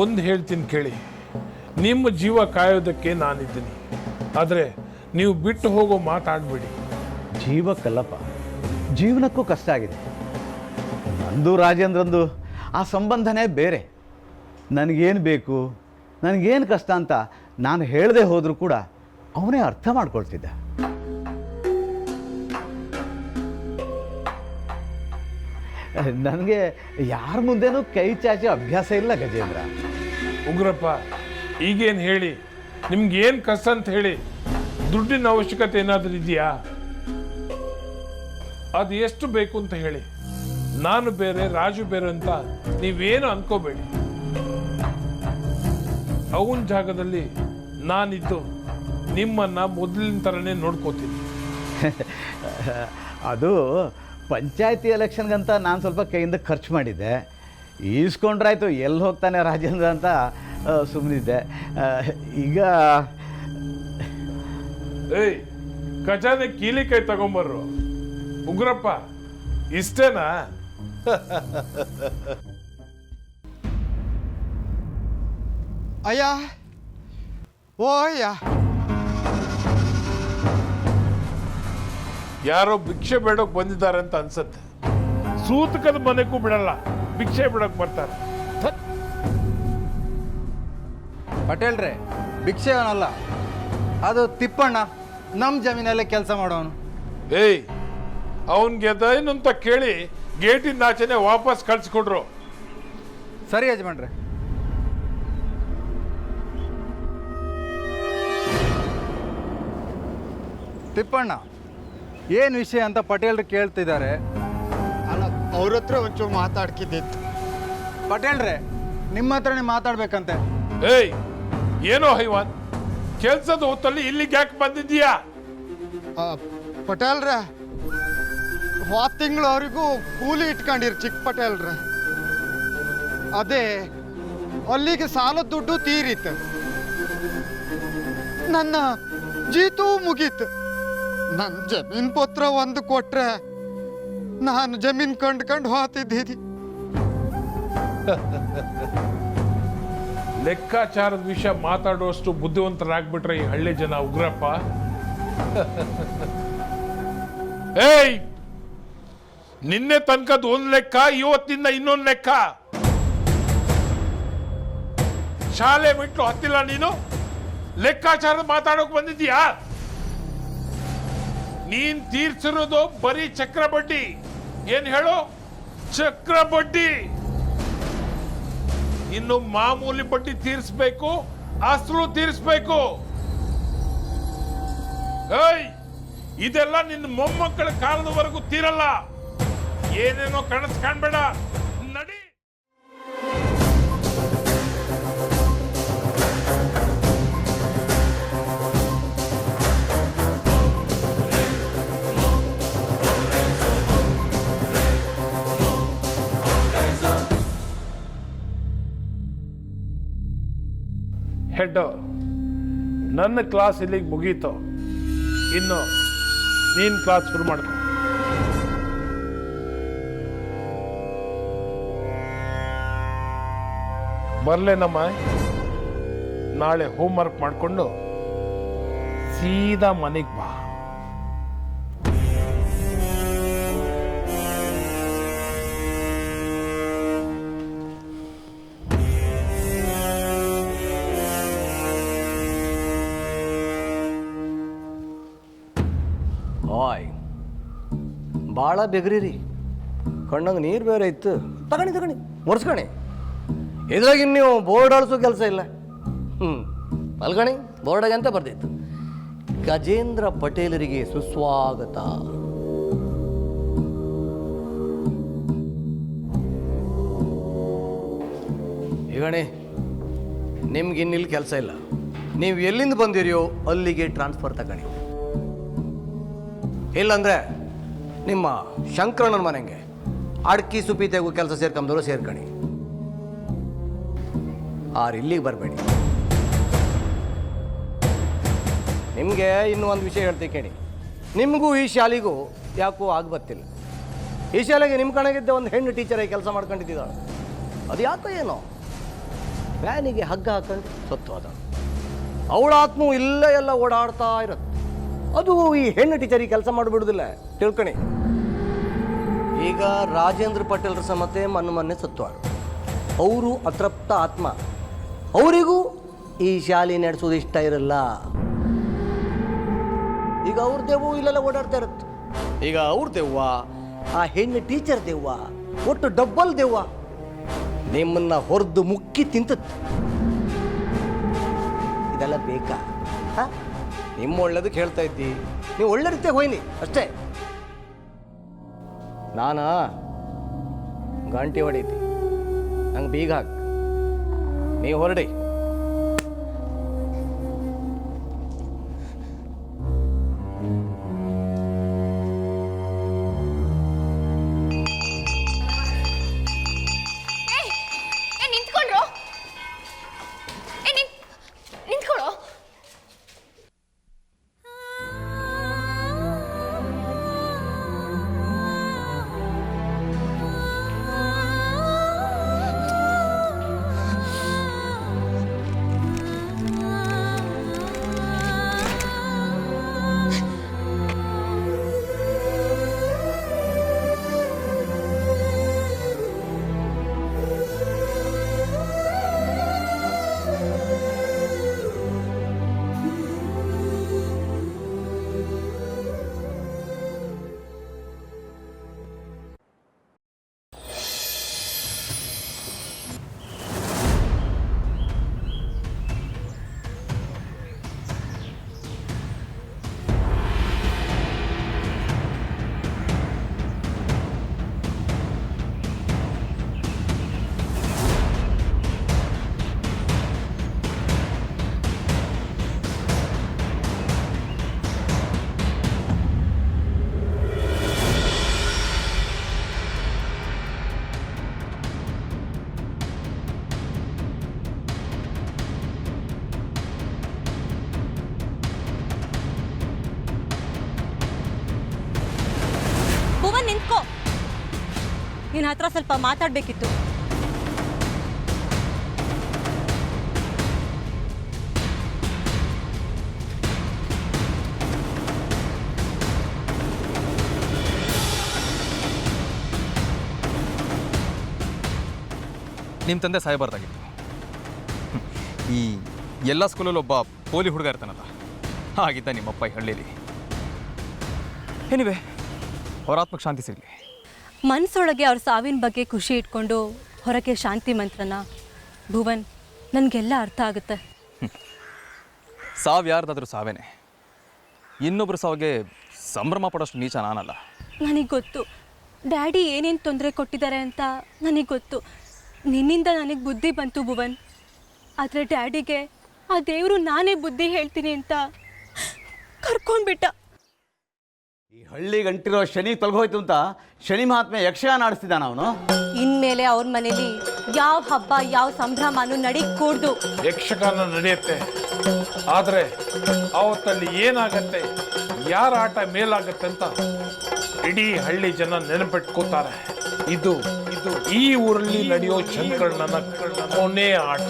ಒಂದು ಹೇಳ್ತೀನಿ ಕೇಳಿ, ನಿಮ್ಮ ಜೀವ ಕಾಯೋದಕ್ಕೆ ನಾನಿದ್ದೀನಿ, ಆದರೆ ನೀವು ಬಿಟ್ಟು ಹೋಗೋ ಮಾತಾಡಬೇಡಿ. ಜೀವಕ್ಕಲ್ಲಪ್ಪ, ಜೀವನಕ್ಕೂ ಕಷ್ಟ ಆಗಿದೆ. ನಂದು ರಾಜೇಂದ್ರಂದು ಆ ಸಂಬಂಧನೇ ಬೇರೆ. ನನಗೇನು ಬೇಕು, ನನಗೇನು ಕಷ್ಟ ಅಂತ ನಾನು ಹೇಳದೆ ಹೋದರೂ ಕೂಡ ಅವನೇ ಅರ್ಥ ಮಾಡ್ಕೊಳ್ತಿದ್ದ. ನನಗೆ ಯಾರ ಮುಂದೆನೂ ಕೈ ಚಾಚೋ ಅಭ್ಯಾಸ ಇಲ್ಲ ಗಜೇಂದ್ರ. ಉಗ್ರಪ್ಪ, ಈಗೇನು ಹೇಳಿ, ನಿಮ್ಗೇನು ಕಷ್ಟ ಅಂತ ಹೇಳಿ. ದುಡ್ಡಿನ ಅವಶ್ಯಕತೆ ಏನಾದರೂ ಇದೆಯಾ? ಅದು ಎಷ್ಟು ಬೇಕು ಅಂತ ಹೇಳಿ. ನಾನು ಬೇರೆ, ರಾಜು ಬೇರೆ ಅಂತ ನೀವೇನು ಅನ್ಕೋಬೇಡಿ. ಅವನ ಜಾಗದಲ್ಲಿ ನಾನಿದ್ದು ನಿಮ್ಮನ್ನ ಮೊದಲಿನ ಥರನೇ ನೋಡ್ಕೋತೀನಿ. ಅದು ಪಂಚಾಯತಿ ಎಲೆಕ್ಷನ್ಗಂತ ನಾನು ಸ್ವಲ್ಪ ಕೈಯಿಂದ ಖರ್ಚು ಮಾಡಿದ್ದೆ. ಈಸ್ಕೊಂಡ್ರಾಯ್ತು, ಎಲ್ಲಿ ಹೋಗ್ತಾನೆ ರಾಜೇಂದ್ರ ಅಂತ ಸುಮ್ಮನಿದ್ದೆ. ಈಗ ಏಯ್, ಖಜಾನೆ ಕೀಲಿಕೈ ತಗೊಂಬರ್ರು. ಉಗ್ರಪ್ಪ, ಇಷ್ಟೇನಾ? ಅಯ್ಯ, ಓ ಅಯ್ಯ, ಯಾರೋ ಭಿಕ್ಷೆ ಬೇಡೋಕ್ ಬಂದಿದ್ದಾರೆ ಅಂತ ಅನ್ಸತ್ತೆ. ಸೂತಕದ ಮನೆಗೂ ಬಿಡಲ್ಲ, ಭಿಕ್ಷೆ ಬಿಡೋಕ್ ಬರ್ತಾರೆ. ಪಟೇಲ್ರೆ, ಭಿಕ್ಷೆ ಅವನಲ್ಲ, ಅದು ತಿಪ್ಪಣ್ಣ, ನಮ್ಮ ಜಮೀನಲ್ಲೇ ಕೆಲಸ ಮಾಡೋನು. ಏಯ್, ಅವನ್ಗೆ ಅದೇನು ಅಂತ ಕೇಳಿ ಗೇಟಿನ ಆಚೆನೆ ವಾಪಸ್ ಕಳ್ಸಿಕೊಡ್ರು. ಸರಿ ಯಜಮಾನ್ರೆ. ತಿಪ್ಪಣ್ಣ, ಏನು ವಿಷಯ ಅಂತ ಪಟೇಲ್ರು ಕೇಳ್ತಿದ್ದಾರೆ. ಅಲ್ಲ, ಅವ್ರ ಹತ್ರ ಒಂಚೂರು ಮಾತಾಡ್ಕಿದ್ದಿತ್ತು. ಪಟೇಲ್ರೆ, ನಿಮ್ಮ ಹತ್ರನೇ ಮಾತಾಡ್ಬೇಕಂತೆ. ಏಯ್, ಏನೋ ಹೈವಾನ್, ಕೆಲ್ಸದ ಹೊತ್ತಲ್ಲಿ ಇಲ್ಲಿಗೆ ಯಾಕೆ ಬಂದಿದ್ದೀಯಾ? ಪಟೇಲ್ರ, ಹೋದ ತಿಂಗಳು ಅವರಿಗೂ ಕೂಲಿ ಇಟ್ಕೊಂಡಿರಿ ಚಿಕ್ಕ ಪಟೇಲ್ರ. ಅದೇ ಅಲ್ಲಿಗೆ ಸಾಲದ ದುಡ್ಡು ತೀರಿತ್ತು, ನನ್ನ ಜೀತು ಮುಗೀತು. ನನ್ನ ಜಮೀನ್ ಪತ್ರ ಒಂದು ಕೊಟ್ರೆ ನಾನು ಜಮೀನ್ ಕಂಡ್ಕೊಂಡು ಹೋಗ್ತಿದ್ದೀನಿ. ಲೆಕ್ಕಾಚಾರದ ವಿಷಯ ಮಾತಾಡುವಷ್ಟು ಬುದ್ಧಿವಂತರಾಗ್ಬಿಟ್ರೆ ಈ ಹಳ್ಳಿ ಜನ. ಉಗ್ರಪ್ಪ, ಏಯ್, ನಿನ್ನೆ ತನಕದ ಒಂದ್ ಲೆಕ್ಕ, ಇವತ್ತಿಂದ ಇನ್ನೊಂದು ಲೆಕ್ಕ. ಶಾಲೆ ಬಿಟ್ಟು ಹತ್ತಿಲ್ಲ ನೀನು, ಲೆಕ್ಕಾಚಾರ ಮಾತಾಡೋಕ್ ಬಂದಿದ್ದೀಯಾ? ನೀನ್ ತೀರ್ಸಿರೋದು ಬರೀ ಚಕ್ರ ಬಡ್ಡಿ. ಏನ್ ಹೇಳು? ಚಕ್ರ ಬಡ್ಡಿ. ಇನ್ನು ಮಾಮೂಲಿ ಬಡ್ಡಿ ತೀರಿಸ್ಬೇಕು, ಅಸಲು ತೀರಿಸ್ಬೇಕು. ಏಯ್, ಇದೆಲ್ಲ ನಿನ್ನ ಮೊಮ್ಮಕ್ಕಳ ಕಾಲದವರೆಗೂ ತೀರಲ್ಲ. ಏನೇನೋ ಕನಸು ಕಾಣ್ಬೇಡ, ನಡಿ. ಹೆಡ್, ನನ್ನ ಕ್ಲಾಸ್ ಇಲ್ಲಿಗೆ ಮುಗೀತು. ಇನ್ನು ನೀನ್ ಕ್ಲಾಸ್ ಶುರು ಮಾಡ್ಕೊ. ಬರ್ಲೇನಮ್ಮ? ನಾಳೆ ಹೋಮ್ವರ್ಕ್ ಮಾಡಿಕೊಂಡು ಸೀದಾ ಮನೆಗೆ ಬಾ. ಓಯ್, ಭಾಳ ಬೆಗ್ರಿ ಕಣ್ಣಂಗೆ ನೀರು ಬೇರೆ ಇತ್ತು. ತಗಣಿ ಮುರ್ಸ್ಕಣಿ. ಇದ್ರಾಗ ನೀವು ಬೋರ್ಡ್ ಅಳಿಸೋ ಕೆಲಸ ಇಲ್ಲ. ಅಲ್ಗಣಿ, ಬೋರ್ಡಾಗೆ ಅಂತ ಬರ್ದಿತ್ತು, ಗಜೇಂದ್ರ ಪಟೇಲರಿಗೆ ಸುಸ್ವಾಗತ. ಈಗಣಿ, ನಿಮ್ಗೆ ಇನ್ನಿಲ್ಲಿ ಕೆಲಸ ಇಲ್ಲ. ನೀವು ಎಲ್ಲಿಂದ ಬಂದಿರಿಯೋ ಅಲ್ಲಿಗೆ ಟ್ರಾನ್ಸ್ಫರ್ ತಗಣಿ. ಇಲ್ಲಂದ್ರೆ ನಿಮ್ಮ ಶಂಕರಣ್ಣನ ಮನೆಗೆ ಅಡ್ಕಿ ಸುಪಿ ತೆಗೋ ಕೆಲಸ ಸೇರ್ಕೊಂಬರು ಸೇರ್ಕಣಿ. ಇಲ್ಲಿಗೆ ಬರಬೇಡಿ. ನಿಮಗೆ ಇನ್ನೂ ಒಂದು ವಿಷಯ ಹೇಳ್ತೀನಿ ಕೇಳಿ. ನಿಮಗೂ ಈ ಶಾಲೆಗೂ ಯಾಕೋ ಆಗ್ಬತ್ತಿಲ್ಲ. ಈ ಶಾಲೆಗೆ ನಿಮ್ಮ ಕಣಗಿದ್ದ ಒಂದು ಹೆಣ್ಣು ಟೀಚರಾಗಿ ಕೆಲಸ ಮಾಡ್ಕೊಂಡಿದ್ದಾಳೆ. ಅದು ಯಾಕೋ ಏನೋ ಫ್ಯಾನಿಗೆ ಹಗ್ಗ ಹಾಕೊಂಡು ಸತ್ತು ಹೋದ. ಅವಳ ಆತ್ಮವು ಇಲ್ಲೇ ಎಲ್ಲ ಓಡಾಡ್ತಾ ಇರುತ್ತೆ. ಅದು ಈ ಹೆಣ್ಣು ಟೀಚರಿಗೆ ಕೆಲಸ ಮಾಡಿಬಿಡುದಿಲ್ಲ, ತಿಳ್ಕಣಿ. ಈಗ ರಾಜೇಂದ್ರ ಪಟೇಲ್ರ ಸಮತೆ ಮೊನ್ನೆ ಸತ್ತುವಾರು. ಅವರು ಅತೃಪ್ತ ಆತ್ಮ. ಅವರಿಗೂ ಈ ಶಾಲೆ ನಡೆಸೋದು ಇಷ್ಟ ಇರಲ್ಲ. ಈಗ ಅವ್ರ ದೆವ್ವ ಇಲ್ಲೆಲ್ಲ ಓಡಾಡ್ತಾ ಇರುತ್ತೆ. ಈಗ ಅವ್ರ ದೆವ್ವ, ಆ ಹೆಣ್ಣು ಟೀಚರ್ ದೆವ್ವ, ಒಟ್ಟು ಡಬ್ಬಲ್ ದೆವ್ವ ನಿಮ್ಮನ್ನ ಹೊರದು ಮುಕ್ಕಿ ತಿಂತತ್. ಇದೆಲ್ಲ ಬೇಕಾ? ನಿಮ್ಮ ಒಳ್ಳೇದಕ್ಕೆ ಹೇಳ್ತಾ ಇದ್ದಿ, ನೀವು ಒಳ್ಳೆ ರೀತಿಯಾಗಿ ಹೋಯ್ನಿ ಅಷ್ಟೇ. ನಾನಾ ಗಂಟೆ ಹೊಡೀತಿ, ನಂಗೆ ಬೀಗ ಹಾಕ್, ನೀವು ಹೊರಡಿ. ನಿಂತ್ಕೊಳ್ಳೋ. ಭುವನ್ ನಿಂತ್ಕೋ, ನಿನ್ನ ಹತ್ರ ಸ್ವಲ್ಪ ಮಾತಾಡ್ಬೇಕಿತ್ತು. ನಿಮ್ಮ ತಂದೆ ಸಾಯಬಾರ್ದಾಗಿತ್ತು. ಈ ಎಲ್ಲ ಸ್ಕೂಲಲ್ಲಿ ಒಬ್ಬ ಪೋಲಿ ಹುಡುಗ ಇರ್ತಾನಲ್ಲ, ಹಾಗಿದ್ದ ನಿಮ್ಮಪ್ಪ ಈ ಹಳ್ಳಿಲಿ. ಎನಿವೆ, ಅವ್ರ ಆತ್ಮಕ್ಕೆ ಶಾಂತಿ ಸಿಗಲಿ. ಮನಸ್ಸೊಳಗೆ ಅವ್ರ ಸಾವಿನ ಬಗ್ಗೆ ಖುಷಿ ಇಟ್ಕೊಂಡು ಹೊರಗೆ ಶಾಂತಿ ಮಂತ್ರನ. ಭುವನ್, ನನಗೆಲ್ಲ ಅರ್ಥ ಆಗುತ್ತೆ. ಸಾವು ಯಾರ್ದಾದ್ರೂ ಸಾವೇನೆ. ಇನ್ನೊಬ್ರು ಸಾವಿಗೆ ಸಂಭ್ರಮ ಪಡೋಷ್ಟು ನೀಚ ನಾನಲ್ಲ. ನನಗೆ ಗೊತ್ತು ಡ್ಯಾಡಿ ಏನೇನು ತೊಂದರೆ ಕೊಟ್ಟಿದ್ದಾರೆ ಅಂತ. ನನಗೆ ಗೊತ್ತು, ನಿನ್ನಿಂದ ನನಗೆ ಬುದ್ಧಿ ಬಂತು ಭುವನ್. ಆದರೆ ಡ್ಯಾಡಿಗೆ ಆ ದೇವರು ನಾನೇ ಬುದ್ಧಿ ಹೇಳ್ತೀನಿ ಅಂತ ಕರ್ಕೊಂಡ್ಬಿಟ್ಟ. ಈ ಹಳ್ಳಿಗೆ ಅಂಟಿರೋ ಶನಿ ತೊಲಗೋಯ್ತು ಅಂತ ಶನಿ ಮಹಾತ್ಮೆ ಯಕ್ಷಗಾನ ಆಡಿಸ್ತಿದ್ದಾನ ಅವನು. ಇನ್ಮೇಲೆ ಅವ್ರ ಮನೇಲಿ ಯಾವ ಹಬ್ಬ ಯಾವ ಸಂಭ್ರಮನೂ ನಡೀಕೂಡ್ದು. ಯಕ್ಷಗಾನ ನಡೆಯುತ್ತೆ, ಆದರೆ ಆವತ್ತಲ್ಲಿ ಏನಾಗತ್ತೆ, ಯಾರ ಆಟ ಮೇಲಾಗತ್ತೆ ಅಂತ ಇಡೀ ಹಳ್ಳಿ ಜನ ನೆನಪಿಟ್ಕೋತಾರೆ. ಇದು ಇದು ಈ ಊರಲ್ಲಿ ನಡೆಯೋ ಶಂಕರಣ್ಣನ ಕೊನೆ ಆಟ.